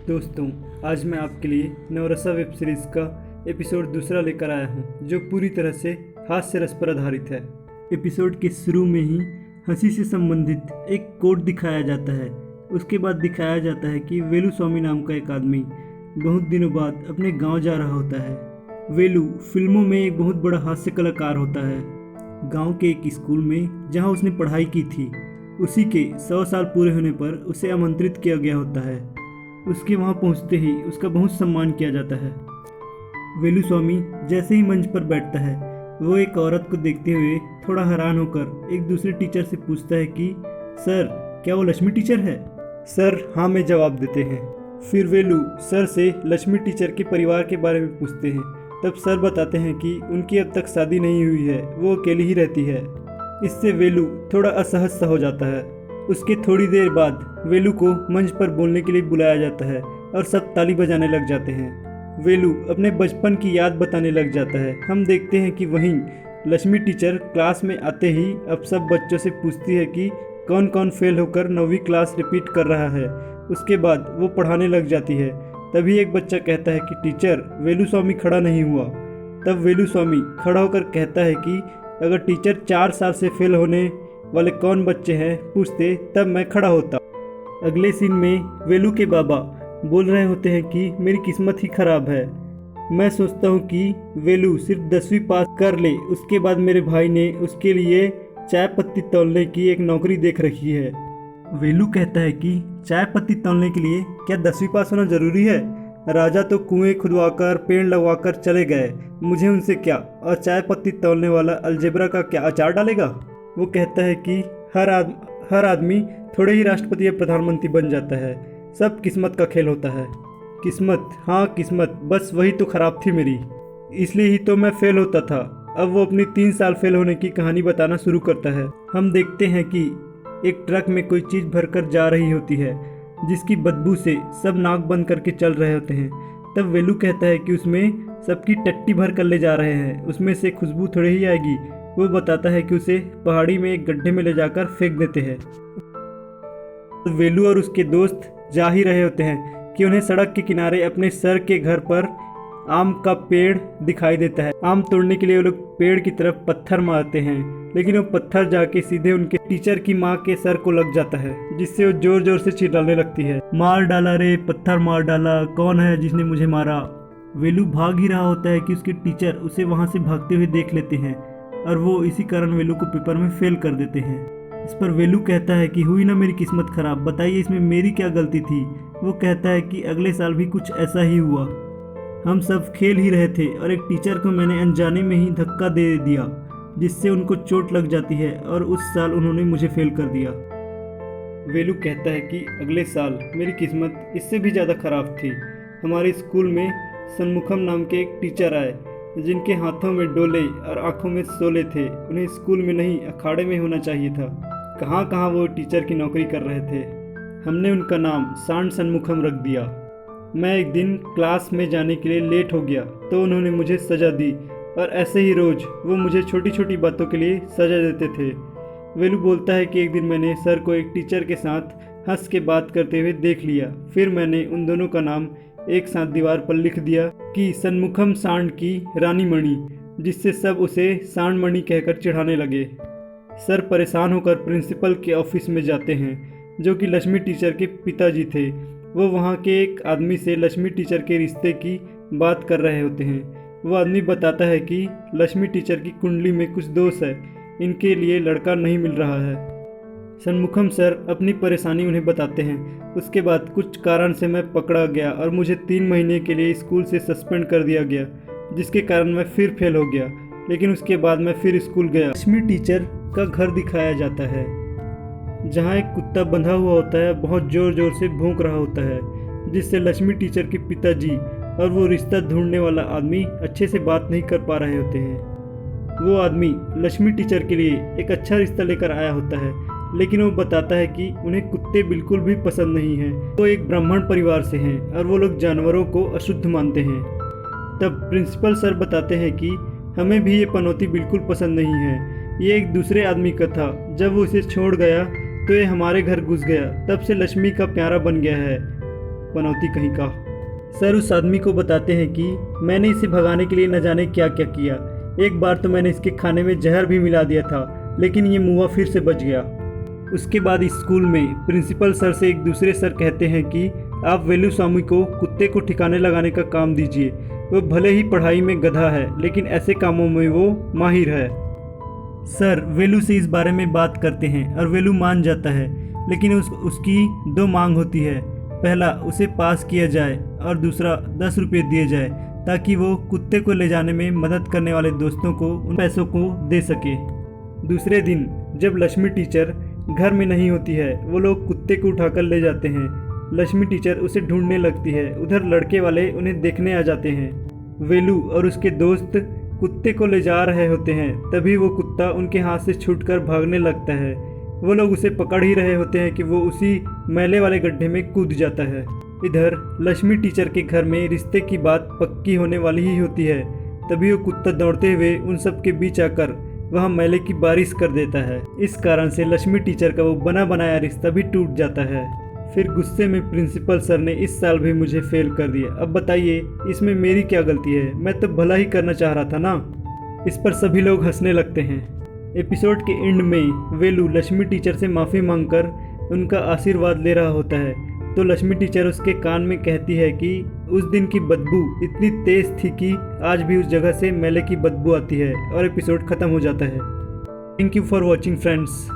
दोस्तों, आज मैं आपके लिए नवरसा वेब सीरीज़ का एपिसोड दूसरा लेकर आया हूं, जो पूरी तरह से हास्य रस पर आधारित है। एपिसोड के शुरू में ही हंसी से संबंधित एक कोट दिखाया जाता है। उसके बाद दिखाया जाता है कि वेलू स्वामी नाम का एक आदमी बहुत दिनों बाद अपने गांव जा रहा होता है। वेलू फिल्मों में एक बहुत बड़ा हास्य कलाकार होता है। गांव के एक स्कूल में जहां उसने पढ़ाई की थी, उसी के 100 साल पूरे होने पर उसे आमंत्रित किया गया होता है। उसके वहां पहुंचते ही उसका बहुत सम्मान किया जाता है। वेलू स्वामी जैसे ही मंच पर बैठता है, वो एक औरत को देखते हुए थोड़ा हैरान होकर एक दूसरे टीचर से पूछता है कि सर, क्या वो लक्ष्मी टीचर है? सर हाँ में जवाब देते हैं। फिर वेलू सर से लक्ष्मी टीचर के परिवार के बारे में पूछते हैं। तब सर बताते हैं कि उनकी अब तक शादी नहीं हुई है, वो अकेली ही रहती है। इससे वेलू थोड़ा असहज सा हो जाता है। उसके थोड़ी देर बाद वेलू को मंच पर बोलने के लिए बुलाया जाता है और सब ताली बजाने लग जाते हैं। वेलू अपने बचपन की याद बताने लग जाता है। हम देखते हैं कि वहीं लक्ष्मी टीचर क्लास में आते ही अब सब बच्चों से पूछती है कि कौन कौन फेल होकर 9वीं क्लास रिपीट कर रहा है। उसके बाद वो पढ़ाने लग जाती है। तभी एक बच्चा कहता है कि टीचर, वेलू स्वामी खड़ा नहीं हुआ। तब वेलू स्वामी खड़ा होकर कहता है कि अगर टीचर 4 साल से फेल होने वाले कौन बच्चे हैं पूछते, तब मैं खड़ा होता। अगले सीन में वेलू के बाबा बोल रहे होते हैं कि मेरी किस्मत ही खराब है। मैं सोचता हूँ कि वेलू सिर्फ 10वीं पास कर ले, उसके बाद मेरे भाई ने उसके लिए चाय पत्ती तौलने की एक नौकरी देख रखी है। वेलू कहता है कि चाय पत्ती तौलने के लिए क्या 10वीं पास होना जरूरी है? राजा तो कुएं खुदवाकर पेड़ लगवाकर चले गए, मुझे उनसे क्या? और चाय पत्ती तौलने वाला अलजेब्रा का क्या अचार डालेगा? वो कहता है कि हर आदमी थोड़े ही राष्ट्रपति या प्रधानमंत्री बन जाता है, सब किस्मत का खेल होता है। किस्मत, हाँ किस्मत, बस वही तो खराब थी मेरी, इसलिए ही तो मैं फेल होता था। अब वो अपनी 3 साल फेल होने की कहानी बताना शुरू करता है। हम देखते हैं कि एक ट्रक में कोई चीज़ भरकर जा रही होती है, जिसकी बदबू से सब नाक बंद करके चल रहे होते हैं। तब वेलू कहता है कि उसमें सबकी टट्टी भर कर ले जा रहे हैं, उसमें से खुशबू थोड़ी ही आएगी। वो बताता है कि उसे पहाड़ी में एक गड्ढे में ले जाकर फेंक देते हैं। वेलू और उसके दोस्त जा ही रहे होते हैं कि उन्हें सड़क के किनारे अपने सर के घर पर आम का पेड़ दिखाई देता है। आम तोड़ने के लिए वो लोग पेड़ की तरफ पत्थर मारते हैं, लेकिन वो पत्थर जाके सीधे उनके टीचर की माँ के सर को लग जाता है, जिससे वो जोर जोर से चिल्लाने लगती है, मार डाला रे, पत्थर मार डाला, कौन है जिसने मुझे मारा? वेलू भाग ही रहा होता है कि उसके टीचर उसे वहाँ से भागते हुए देख लेते हैं और वो इसी कारण वेलू को पेपर में फेल कर देते हैं। इस पर वेलू कहता है कि हुई ना मेरी किस्मत खराब, बताइए इसमें मेरी क्या गलती थी? वो कहता है कि अगले साल भी कुछ ऐसा ही हुआ। हम सब खेल ही रहे थे और एक टीचर को मैंने अनजाने में ही धक्का दे दिया, जिससे उनको चोट लग जाती है और उस साल उन्होंने मुझे फेल कर दिया। वेलू कहता है कि अगले साल मेरी किस्मत इससे भी ज़्यादा खराब थी। हमारे स्कूल में सन्मुखम नाम के एक टीचर आए, जिनके हाथों में डोले और आंखों में शोले थे। उन्हें स्कूल में नहीं, अखाड़े में होना चाहिए था। कहाँ कहाँ वो टीचर की नौकरी कर रहे थे। हमने उनका नाम सांड सन्मुखम रख दिया। मैं एक दिन क्लास में जाने के लिए लेट हो गया तो उन्होंने मुझे सज़ा दी, और ऐसे ही रोज़ वो मुझे छोटी छोटी बातों के लिए सज़ा देते थे। वेलू बोलता है कि एक दिन मैंने सर को एक टीचर के साथ हंस के बात करते हुए देख लिया। फिर मैंने उन दोनों का नाम एक साथ दीवार पर लिख दिया कि सन्मुखम सांड की रानी मणि, जिससे सब उसे सांड मणि कहकर चिढ़ाने लगे। सर परेशान होकर प्रिंसिपल के ऑफिस में जाते हैं, जो कि लक्ष्मी टीचर के पिताजी थे। वो वहाँ के एक आदमी से लक्ष्मी टीचर के रिश्ते की बात कर रहे होते हैं। वो आदमी बताता है कि लक्ष्मी टीचर की कुंडली में कुछ दोष है, इनके लिए लड़का नहीं मिल रहा है। सन्मुखम सर अपनी परेशानी उन्हें बताते हैं। उसके बाद कुछ कारण से मैं पकड़ा गया और मुझे 3 महीने के लिए स्कूल से सस्पेंड कर दिया गया, जिसके कारण मैं फिर फेल हो गया। लेकिन उसके बाद मैं फिर स्कूल गया। लक्ष्मी टीचर का घर दिखाया जाता है, जहाँ एक कुत्ता बंधा हुआ होता है, बहुत ज़ोर ज़ोर से भौंक रहा होता है, जिससे लक्ष्मी टीचर के पिताजी और वो रिश्ता ढूंढने वाला आदमी अच्छे से बात नहीं कर पा रहे होते हैं। वो आदमी लक्ष्मी टीचर के लिए एक अच्छा रिश्ता लेकर आया होता है, लेकिन वो बताता है कि उन्हें कुत्ते बिल्कुल भी पसंद नहीं हैं। वो एक ब्राह्मण परिवार से हैं और वो लोग जानवरों को अशुद्ध मानते हैं। तब प्रिंसिपल सर बताते हैं कि हमें भी ये पनौती बिल्कुल पसंद नहीं है, ये एक दूसरे आदमी का था, जब वो इसे छोड़ गया तो ये हमारे घर घुस गया, तब से लक्ष्मी का प्यारा बन गया है। पनौती कहीं का। सर उस आदमी को बताते हैं कि मैंने इसे भगाने के लिए न जाने क्या क्या किया। एक बार तो मैंने इसके खाने में जहर भी मिला दिया था, लेकिन ये मुआ फिर से बच गया। उसके बाद स्कूल में प्रिंसिपल सर से एक दूसरे सर कहते हैं कि आप वेलुस्वामी को कुत्ते को ठिकाने लगाने का काम दीजिए। वो भले ही पढ़ाई में गधा है, लेकिन ऐसे कामों में वो माहिर है। सर वेलू से इस बारे में बात करते हैं और वेलू मान जाता है, लेकिन उसकी 2 मांग होती है। पहला, उसे पास किया जाए और दूसरा 10 रुपये दिए जाए ताकि वो कुत्ते को ले जाने में मदद करने वाले दोस्तों को उन पैसों को दे सके। दूसरे दिन जब लक्ष्मी टीचर घर में नहीं होती है, वो लोग कुत्ते को उठाकर ले जाते हैं। लक्ष्मी टीचर उसे ढूंढने लगती है। उधर लड़के वाले उन्हें देखने आ जाते हैं। वेलू और उसके दोस्त कुत्ते को ले जा रहे होते हैं, तभी वो कुत्ता उनके हाथ से छूटकर भागने लगता है। वो लोग उसे पकड़ ही रहे होते हैं कि वो उसी मैले वाले गड्ढे में कूद जाता है। इधर लक्ष्मी टीचर के घर में रिश्ते की बात पक्की होने वाली ही होती है, तभी वो कुत्ता दौड़ते हुए उन सब के बीच आकर वहाँ मैले की बारिश कर देता है। इस कारण से लक्ष्मी टीचर का वो बना बनाया रिश्ता भी टूट जाता है। फिर गुस्से में प्रिंसिपल सर ने इस साल भी मुझे फेल कर दिया। अब बताइए इसमें मेरी क्या गलती है? मैं तो भला ही करना चाह रहा था ना। इस पर सभी लोग हंसने लगते हैं। एपिसोड के एंड में वेलू लक्ष्मी टीचर से माफ़ी मांगकर उनका आशीर्वाद ले रहा होता है, तो लक्ष्मी टीचर उसके कान में कहती है कि उस दिन की बदबू इतनी तेज़ थी कि आज भी उस जगह से मैले की बदबू आती है, और एपिसोड ख़त्म हो जाता है। Thank you for watching friends.